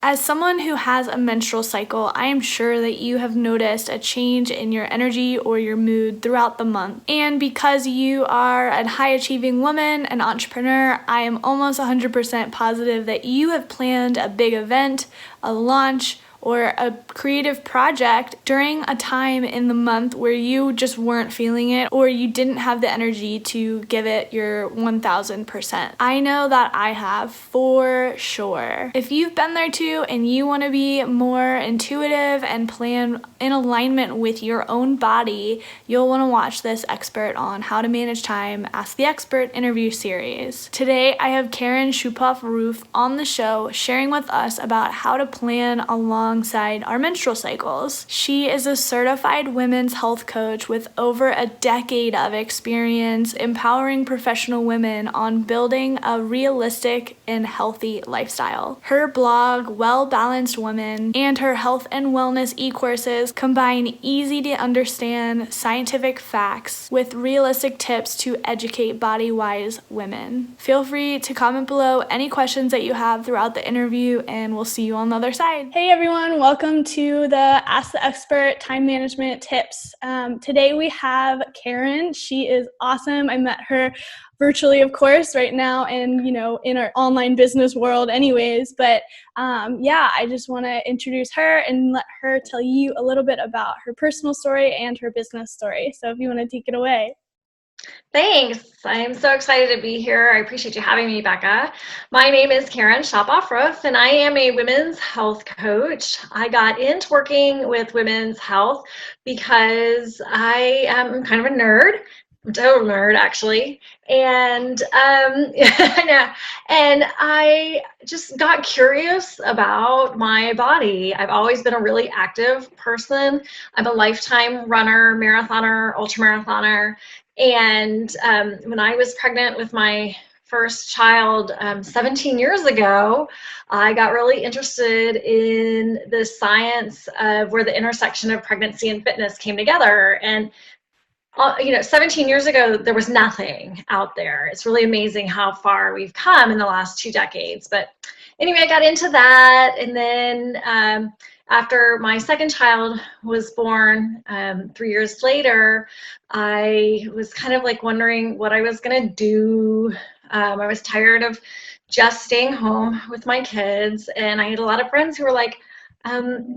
As someone who has a menstrual cycle, I am sure that you have noticed a change in your energy or your mood throughout the month. And because you are a high achieving woman, an entrepreneur, I am almost 100% positive that you have planned a big event, a launch, or a creative project during a time in the month where you just weren't feeling it or you didn't have the energy to give it your 1000%. I know that I have for sure. If you've been there too and you want to be more intuitive and plan in alignment with your own body, you'll want to watch this Expert on How to Manage Time Ask the Expert interview series. Today I have Karen Schupoff-Roof on the show sharing with us about how to plan alongside our menstrual cycles. She is a certified women's health coach with over a decade of experience empowering professional women on building a realistic and healthy lifestyle. Her blog, Well Balanced Woman, and her health and wellness e-courses combine easy to understand scientific facts with realistic tips to educate body-wise women. Feel free to comment below any questions that you have throughout the interview, and we'll see you on the other side. Hey everyone, welcome to the Ask the Expert Time Management Tips. Today we have Karen. She is awesome. I met her virtually, of course, right now, and in our online business world anyways, but I just want to introduce her and let her tell you a little bit about her personal story and her business story. So if you want to take it away. Thanks. I'm so excited to be here. I appreciate you having me, Becca. My name is Karen Schupoff-Roof, and I am a women's health coach. I got into working with women's health because I am kind of a nerd. I'm a total nerd, actually. And I know. And I just got curious about my body. I've always been a really active person. I'm a lifetime runner, marathoner, ultramarathoner. And when I was pregnant with my first child 17 years ago, I got really interested in the science of where the intersection of pregnancy and fitness came together. And 17 years ago, there was nothing out there. It's really amazing how far we've come in the last 2 decades. But anyway, I got into that. And then after my second child was born 3 years later, I was kind of like wondering what I was going to do. I was tired of just staying home with my kids. And I had a lot of friends who were like,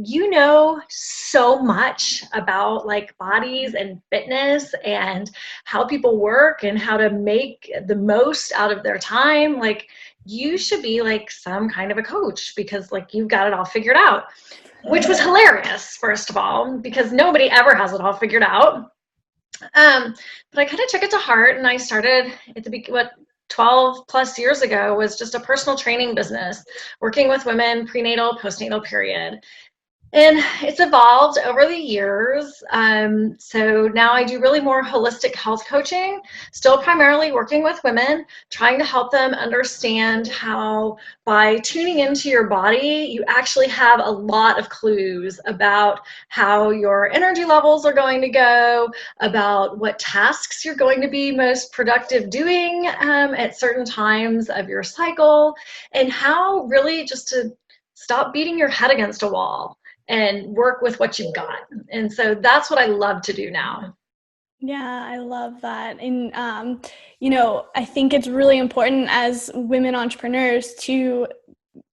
you know so much about like bodies and fitness and how people work and how to make the most out of their time. Like you should be like some kind of a coach because like you've got it all figured out, which was hilarious, first of all, because nobody ever has it all figured out. But I kind of took it to heart and I started at the what 12 plus years ago was just a personal training business, working with women, prenatal, postnatal period. And it's evolved over the years. So now I do really more holistic health coaching, still primarily working with women, trying to help them understand how by tuning into your body, you actually have a lot of clues about how your energy levels are going to go, about what tasks you're going to be most productive doing at certain times of your cycle, and how really just to stop beating your head against a wall and work with what you've got. And so that's what I love to do now. Yeah, I love that. And, I think it's really important as women entrepreneurs to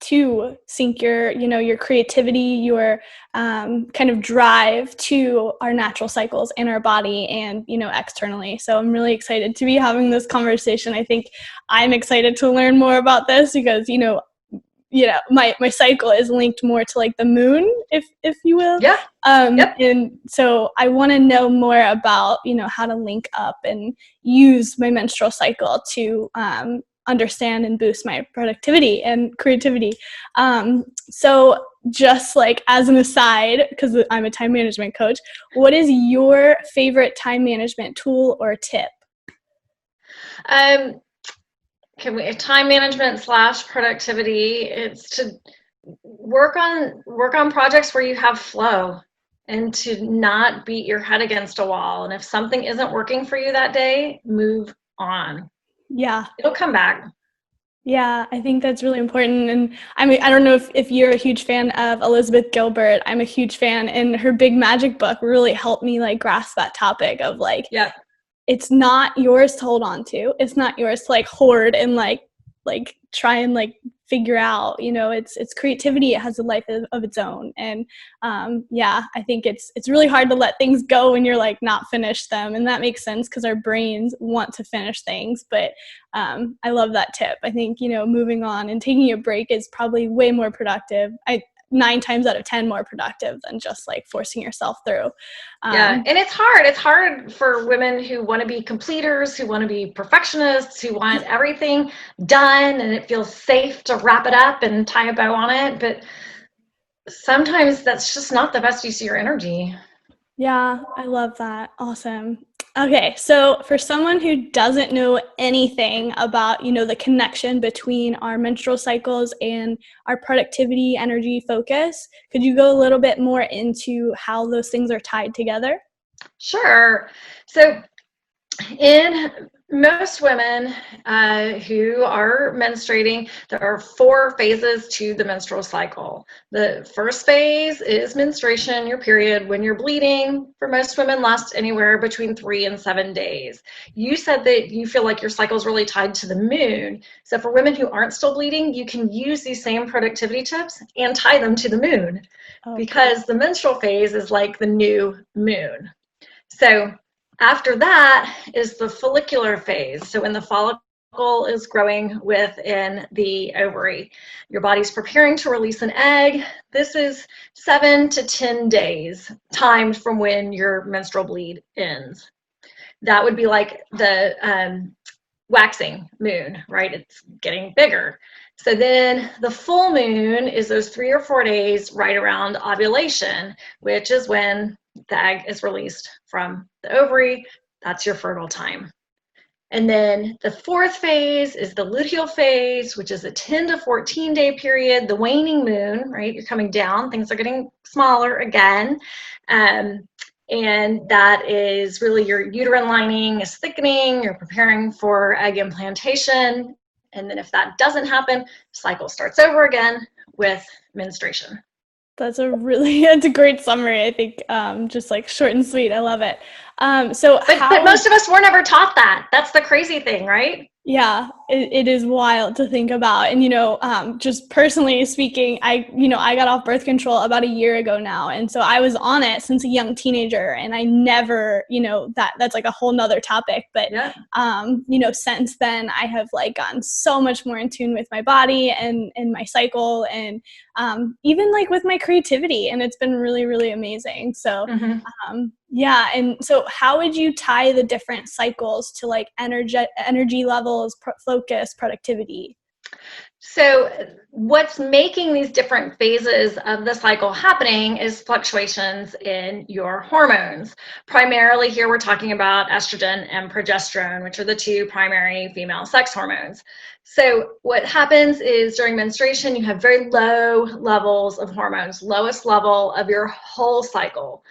sync your creativity, your kind of drive to our natural cycles in our body and, externally. So I'm really excited to be having this conversation. I think I'm excited to learn more about this because, my cycle is linked more to like the moon, if you will. Yeah. Yep. And so I want to know more about, how to link up and use my menstrual cycle to understand and boost my productivity and creativity. So just like as an aside, because I'm a time management coach, what is your favorite time management tool or tip? Can we time management / productivity? It's to work on projects where you have flow and to not beat your head against a wall. And if something isn't working for you that day, move on. Yeah. It'll come back. Yeah, I think that's really important. And I mean, I don't know if you're a huge fan of Elizabeth Gilbert. I'm a huge fan, and her Big Magic book really helped me like grasp that topic of like Yeah. it's not yours to hold on to. It's not yours to like hoard and like try and like figure out. You know, it's creativity. It has a life of its own. And yeah, I think it's really hard to let things go when you're like not finished them, and that makes sense because our brains want to finish things. But I love that tip. I think, you know, moving on and taking a break is probably way more productive. 9 times out of 10 more productive than just like forcing yourself through. Yeah, Um, and it's hard. It's hard for women who want to be completers, who want to be perfectionists, who want everything done and it feels safe to wrap it up and tie a bow on it. But sometimes that's just not the best use of your energy. Yeah, I love that. Awesome. Okay, so for someone who doesn't know anything about, you know, the connection between our menstrual cycles and our productivity, energy, focus, could you go a little bit more into how those things are tied together? Sure. So in most women who are menstruating, there are 4 phases to the menstrual cycle. The first phase is menstruation, your period. When you're bleeding, for most women, lasts anywhere between 3 and 7 days. You said that you feel like your cycle is really tied to the moon. So for women who aren't still bleeding, you can use these same productivity tips and tie them to the moon, Oh, cool. because the menstrual phase is like the new moon. So after that is the follicular phase. So when the follicle is growing within the ovary, your body's preparing to release an egg. This is 7 to 10 days timed from when your menstrual bleed ends. That would be like the waxing moon, right? It's getting bigger. So then the full moon is those 3 or 4 days right around ovulation, which is when the egg is released from the ovary. That's your fertile time. And then the fourth phase is the luteal phase, which is a 10 to 14 day period, the waning moon, right? You're coming down, things are getting smaller again. Um, and that is really your uterine lining is thickening, you're preparing for egg implantation. And then if that doesn't happen, cycle starts over again with menstruation. That's a great summary. I think just like short and sweet. I love it. So But how most of us were never taught that. That's the crazy thing, right? Yeah, it is wild to think about. And, you know, just personally speaking, I got off birth control about a year ago now. And so I was on it since a young teenager, and I never, you know, that's like a whole nother topic. But, Yeah. you know, since then I have like gotten so much more in tune with my body and my cycle, and even like with my creativity. And it's been really, really amazing. So, Mm-hmm. yeah, and so how would you tie the different cycles to like energy levels, focus, productivity? So, what's making these different phases of the cycle happening is fluctuations in your hormones. Primarily, here we're talking about estrogen and progesterone, which are the 2 primary female sex hormones. So, what happens is during menstruation, you have very low levels of hormones, lowest level of your whole cycle.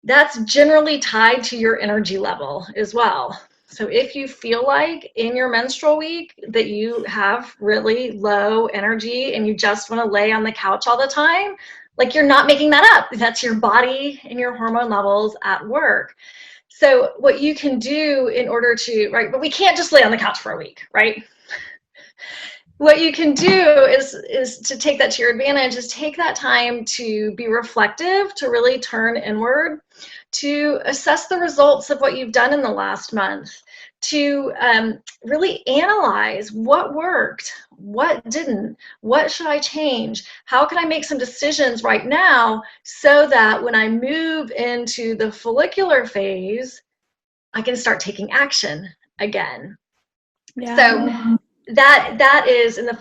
That's generally tied to your energy level as well. So if you feel like in your menstrual week that you have really low energy and you just want to lay on the couch all the time, like you're not making that up. That's your body and your hormone levels at work. So what you can do in order to, right, but we can't just lay on the couch for a week, right? What you can do is to take that to your advantage, is take that time to be reflective, to really turn inward, to assess the results of what you've done in the last month, to really analyze what worked, what didn't, what should I change, how can I make some decisions right now so that when I move into the follicular phase, I can start taking action again. Yeah. So that is in the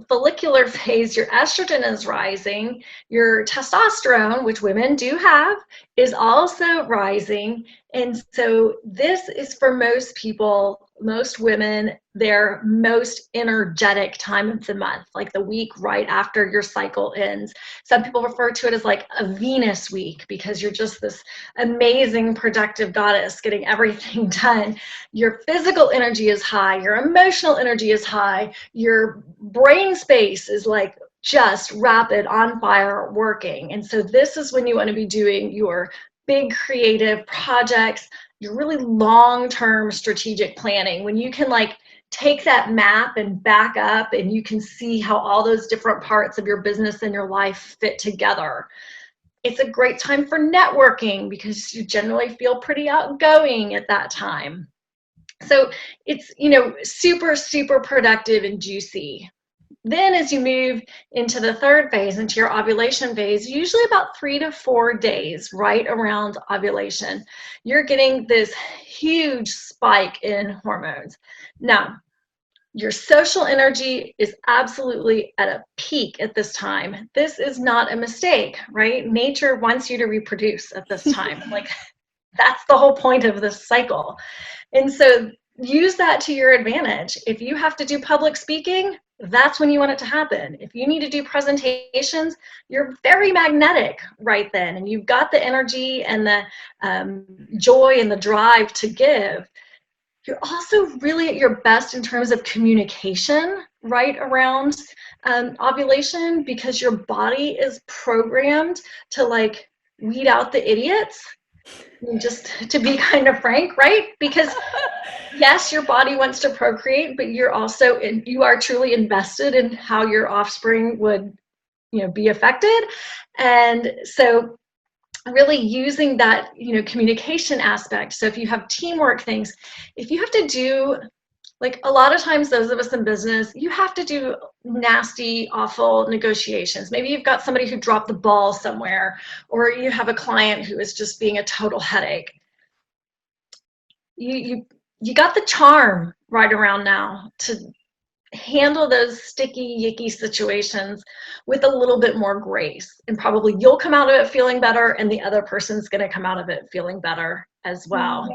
follicular phase, your estrogen is rising, your testosterone, which women do have, is also rising. And so this is for most people most women their most energetic time of the month, like the week right after your cycle ends. Some people refer to it as like a Venus week because you're just this amazing, productive goddess getting everything done. Your physical energy is high, your emotional energy is high, your brain space is like just rapid, on fire, working. And so this is when you want to be doing your big creative projects, your really long-term strategic planning, when you can like take that map and back up and you can see how all those different parts of your business and your life fit together. It's a great time for networking because you generally feel pretty outgoing at that time. So it's, super, super productive and juicy. Then as you move into the third phase, into your ovulation phase, usually about 3 to 4 days right around ovulation, you're getting this huge spike in hormones. Now, your social energy is absolutely at a peak at this time. This is not a mistake, right? Nature wants you to reproduce at this time. Like, that's the whole point of this cycle. And so use that to your advantage. If you have to do public speaking, that's when you want it to happen. If you need to do presentations, you're very magnetic right then, and you've got the energy and the joy and the drive to give. You're also really at your best in terms of communication right around ovulation, because your body is programmed to like weed out the idiots, just to be kind of frank, right? Because yes, your body wants to procreate, but you are truly invested in how your offspring would, be affected. And so really using that, communication aspect. So if you have teamwork things, if you have to do, like a lot of times those of us in business, you have to do nasty, awful negotiations. Maybe you've got somebody who dropped the ball somewhere, or you have a client who is just being a total headache. You got the charm right around now to handle those sticky, yicky situations with a little bit more grace, and probably you'll come out of it feeling better, and the other person's going to come out of it feeling better as well.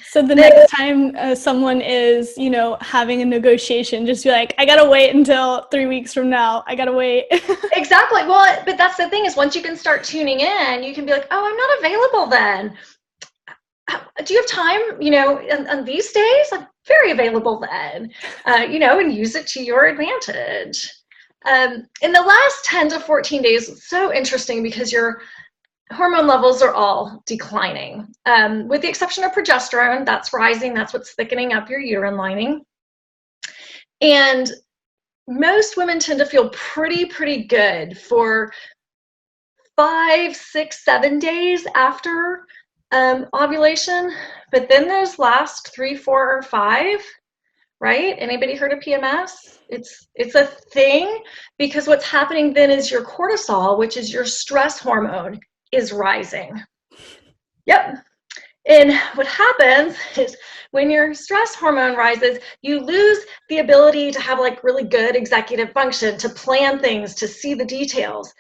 So the next time someone is, having a negotiation, just be like, I gotta wait until 3 weeks from now. I gotta wait. Exactly. Well, but that's the thing, is once you can start tuning in, you can be like, oh, I'm not available then. Do you have time, on these days? I'm very available then, and use it to your advantage. In the last 10 to 14 days, it's so interesting because your hormone levels are all declining, with the exception of progesterone. That's rising. That's what's thickening up your uterine lining. And most women tend to feel pretty good for 5, 6, 7 days after ovulation, but then those last 3, 4, or 5, right? Anybody heard of PMS? It's a thing, because what's happening then is your cortisol, which is your stress hormone, is rising. Yep. And what happens is when your stress hormone rises, you lose the ability to have like really good executive function, to plan things, to see the details.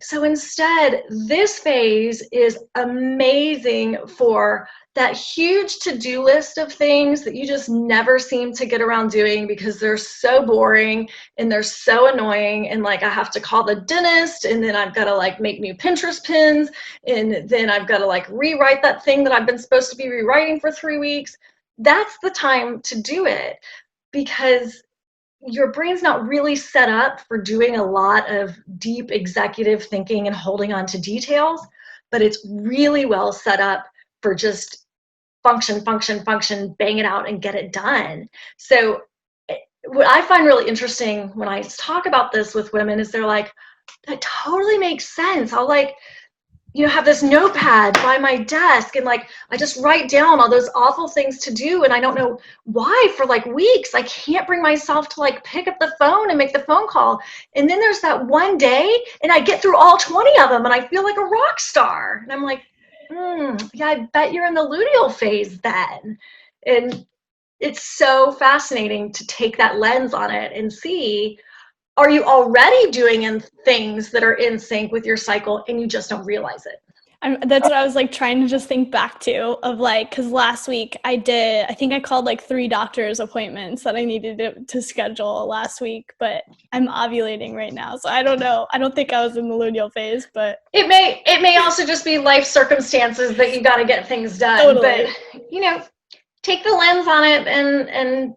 So instead, this phase is amazing for that huge to-do list of things that you just never seem to get around doing because they're so boring and they're so annoying. And like, I have to call the dentist, and then I've got to like make new Pinterest pins, and then I've got to like rewrite that thing that I've been supposed to be rewriting for 3 weeks. That's the time to do it, because your brain's not really set up for doing a lot of deep executive thinking and holding on to details, but it's really well set up for just function, bang it out and get it done. So what I find really interesting when I talk about this with women is they're like, that totally makes sense. I'll like, have this notepad by my desk, and like I just write down all those awful things to do, and I don't know why for like weeks I can't bring myself to like pick up the phone and make the phone call. And then there's that one day and I get through all 20 of them and I feel like a rock star. And I'm like, yeah, I bet you're in the luteal phase then. And it's so fascinating to take that lens on it and see, are you already doing things that are in sync with your cycle and you just don't realize it? That's what I was like trying to just think back to of like, because last week I think I called like 3 doctor's appointments that I needed to schedule last week, but I'm ovulating right now. So I don't know. I don't think I was in the luteal phase, but it may also just be life circumstances that you got to get things done. But, totally. take the lens on it and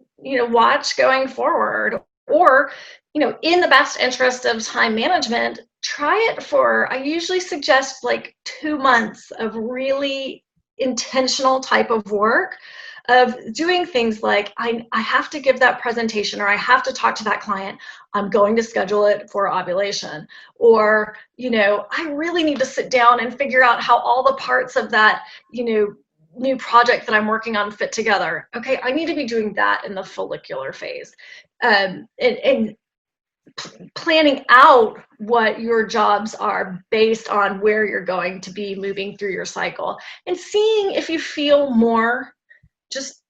watch going forward. Or, in the best interest of time management, try it for, I usually suggest like 2 months of really intentional type of work of doing things like I have to give that presentation, or I have to talk to that client. I'm going to schedule it for ovulation. Or, I really need to sit down and figure out how all the parts of that, new project that I'm working on fit together. Okay, I need to be doing that in the follicular phase. And planning out what your jobs are based on where you're going to be moving through your cycle, and seeing if you feel more just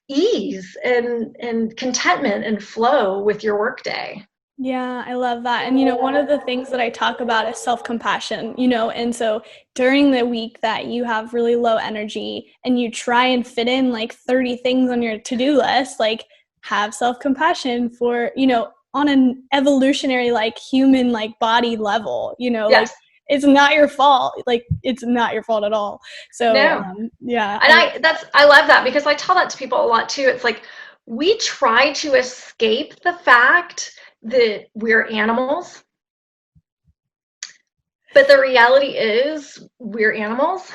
ease and contentment and flow with your workday. Yeah, I love that. And, one of the things that I talk about is self-compassion, and so during the week that you have really low energy and you try and fit in like 30 things on your to-do list, like have self-compassion for, on an evolutionary, like human, like body level, like Yes. it's not your fault. Like it's not your fault at all. So, No. yeah, And I love that, because I tell that to people a lot too. It's like we try to escape the fact that we're animals, but the reality is we're animals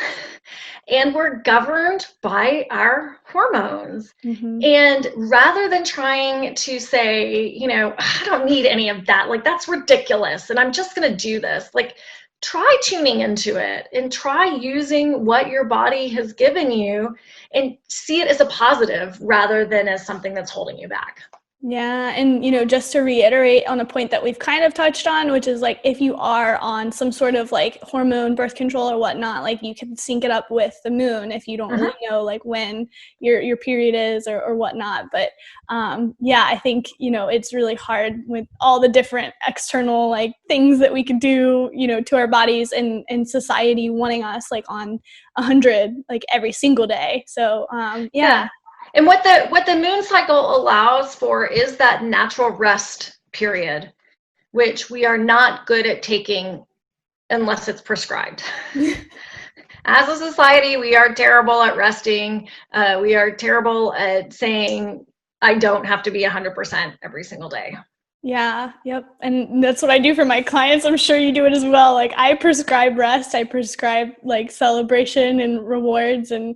and we're governed by our hormones. mhm. And rather than trying to say, I don't need any of that, like that's ridiculous, and I'm just going to do this, like try tuning into it and try using what your body has given you and see it as a positive rather than as something that's holding you back. Yeah. And, just to reiterate on a point that we've kind of touched on, which is like if you are on some sort of like hormone birth control or whatnot, like you can sync it up with the moon if you don't really know like when your period is or whatnot. But yeah, I think, it's really hard with all the different external like things that we could do, to our bodies and society wanting us like on 100 like every single day. So yeah. Yeah. And what the moon cycle allows for is that natural rest period, which we are not good at taking unless it's prescribed. As a society, we are terrible at resting. We are terrible at saying, I don't have to be 100% every single day. Yeah, yep. And that's what I do for my clients. I'm sure you do it as well. Like I prescribe rest, I prescribe like celebration and rewards, and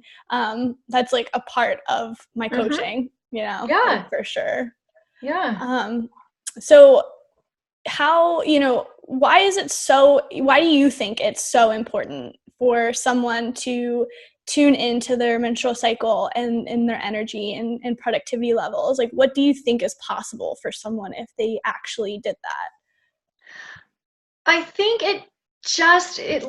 that's like a part of my coaching, Yeah. like, for sure. Yeah. So how, why do you think it's so important for someone to tune into their menstrual cycle and their energy and productivity levels? Like, what do you think is possible for someone if they actually did that? I think it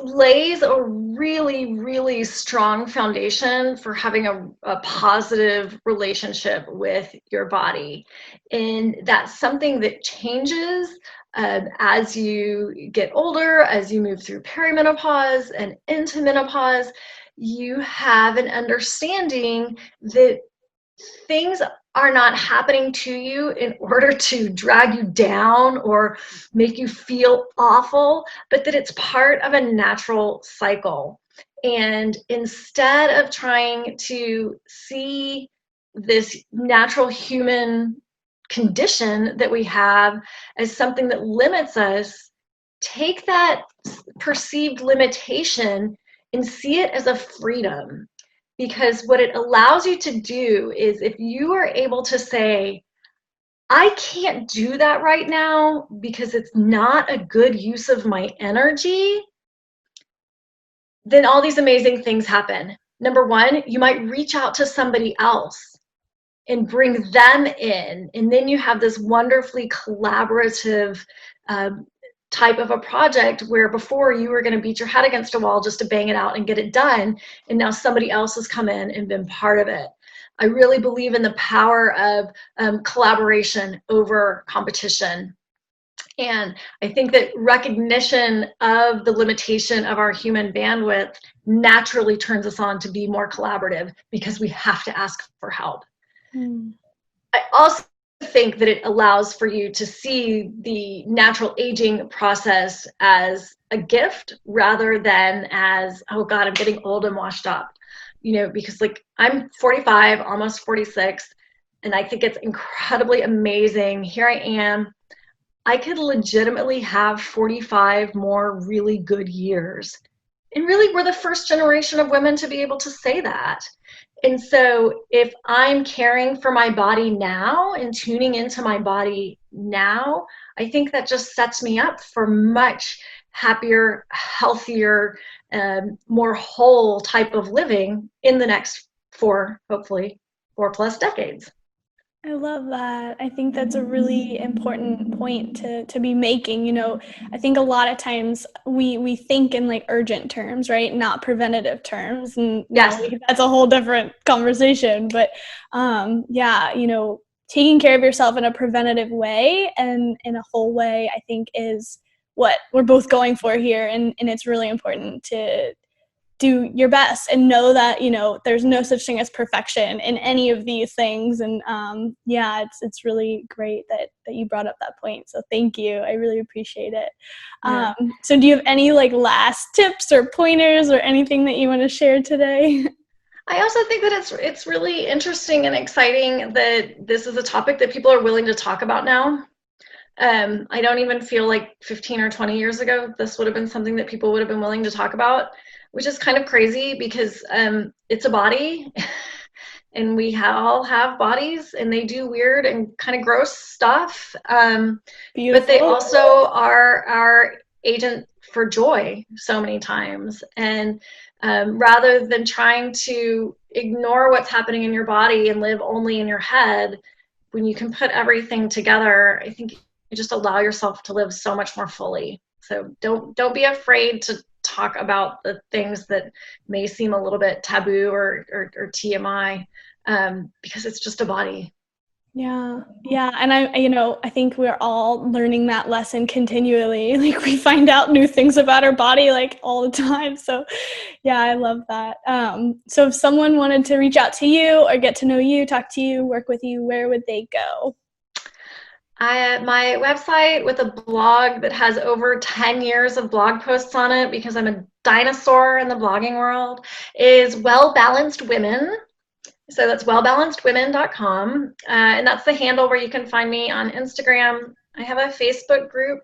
lays a really, really strong foundation for having a positive relationship with your body. And that's something that changes as you get older, as you move through perimenopause and into menopause. You have an understanding that things are not happening to you in order to drag you down or make you feel awful, but that it's part of a natural cycle. And instead of trying to see this natural human condition that we have as something that limits us, take that perceived limitation and see it as a freedom. Because what it allows you to do is, if you are able to say, I can't do that right now because it's not a good use of my energy, then all these amazing things happen. Number one, you might reach out to somebody else and bring them in. And then you have this wonderfully collaborative type of a project where before you were going to beat your head against a wall just to bang it out and get it done. And now somebody else has come in and been part of it. I really believe in the power of collaboration over competition. And I think that recognition of the limitation of our human bandwidth naturally turns us on to be more collaborative because we have to ask for help. Mm. I also think that it allows for you to see the natural aging process as a gift rather than as, oh God, I'm getting old and washed up. Because like I'm 45, almost 46, and I think it's incredibly amazing. Here I am. I could legitimately have 45 more really good years. And really, we're the first generation of women to be able to say that. And so, if I'm caring for my body now and tuning into my body now, I think that just sets me up for much happier, healthier, more whole type of living in the next hopefully 4+ decades. I love that. I think that's a really important point to be making. I think a lot of times we think in like urgent terms, right? Not preventative terms. And Yes. that's a whole different conversation. But yeah, taking care of yourself in a preventative way and in a whole way, I think is what we're both going for here. And it's really important to do your best and know that there's no such thing as perfection in any of these things. And yeah, it's really great that you brought up that point, so thank you. I really appreciate it. Yeah. So do you have any like last tips or pointers or anything that you want to share today? I also think that it's really interesting and exciting that this is a topic that people are willing to talk about now. I don't even feel like 15 or 20 years ago this would have been something that people would have been willing to talk about, which is kind of crazy because it's a body and we all have bodies and they do weird and kind of gross stuff. But they Beautiful. also are our agent for joy so many times. And rather than trying to ignore what's happening in your body and live only in your head, when you can put everything together, I think you just allow yourself to live so much more fully. So don't be afraid to talk about the things that may seem a little bit taboo or TMI, because it's just a body. Yeah, and I think we're all learning that lesson continually. Like we find out new things about our body like all the time. So yeah, I love that. So if someone wanted to reach out to you or get to know you, talk to you, work with you, where would they go? My website with a blog that has over 10 years of blog posts on it because I'm a dinosaur in the blogging world is Well Balanced Women. So that's wellbalancedwomen.com. And that's the handle where you can find me on Instagram. I have a Facebook group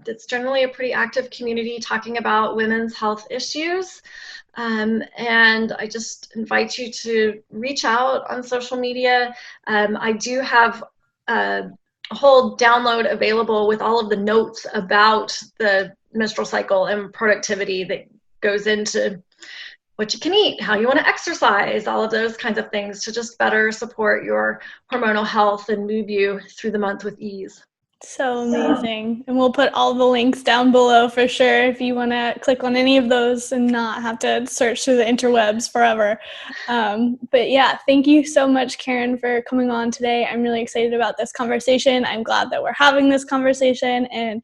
that's generally a pretty active community talking about women's health issues. And I just invite you to reach out on social media. I do have a whole download available with all of the notes about the menstrual cycle and productivity that goes into what you can eat, how you want to exercise, all of those kinds of things to just better support your hormonal health and move you through the month with ease. So amazing. And we'll put all the links down below for sure if you want to click on any of those and not have to search through the interwebs forever. But yeah, thank you so much, Karen, for coming on today. I'm really excited about this conversation. I'm glad that we're having this conversation. And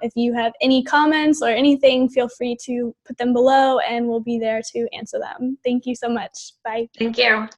if you have any comments or anything, feel free to put them below and we'll be there to answer them. Thank you so much. Bye. Thank you.